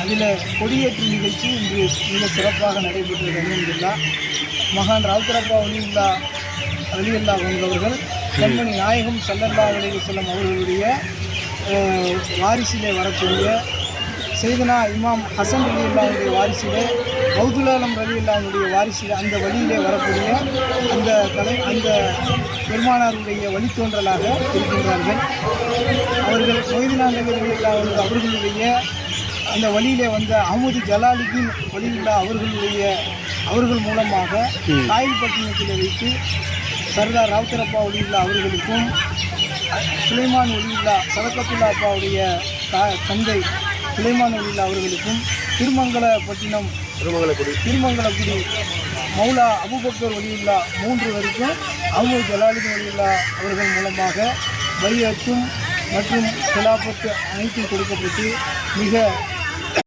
அதில் கொடியேற்று நிகழ்ச்சி இன்று மிக சிறப்பாக நடைபெற்றது. அல்ஹம்துலில்லாஹ். மகான் ராவுத்தரப்பா வலியுல்லா வந்தவர்கள் கண்மணி நாயகம் ஸல்லல்லாஹு அலைஹி வஸல்லம் அவர்களுடைய வாரிசிலே வரக்கூடிய சையதுனா இமாம் ஹசன் ரலியல்லாஹுடைய வாரிசிலே, மௌதுல்-ஆலம் ரலியல்லாஹுடைய வாரிசிலே, அந்த வழியிலே வரக்கூடிய அந்த பெருமானாருடைய வழித்தோன்றலாக இருக்கின்றார்கள். அவர்கள் மொய்தீன் ரலியல்லாஹு அவர்களுடைய அந்த வழியிலே வந்த அஹ்மது ஜலாலுதீன் வலியுல்லா அவர்கள் மூலமாக காயல்பட்டினத்தில் வைத்து சர்தார் ராவுத்தரப்பா வலியுல்லா அவர்களுக்கும் சுலைமான் வலியுல்லா சதகத்துல்லா அப்பாவுடைய தந்தை சுலைமான் வலியுல்லா அவர்களுக்கும் திருமங்கலக்குடி மௌலா அபூபக்கர் வலியுல்லா 3 வரைக்கும் அஹ்மது ஜலாலுதீன் வலியுல்லா அவர்கள் மூலமாக பைஅத்தும் மற்றும் கிலாபத்து அனைத்தும் கொடுக்கப்பட்டு மிக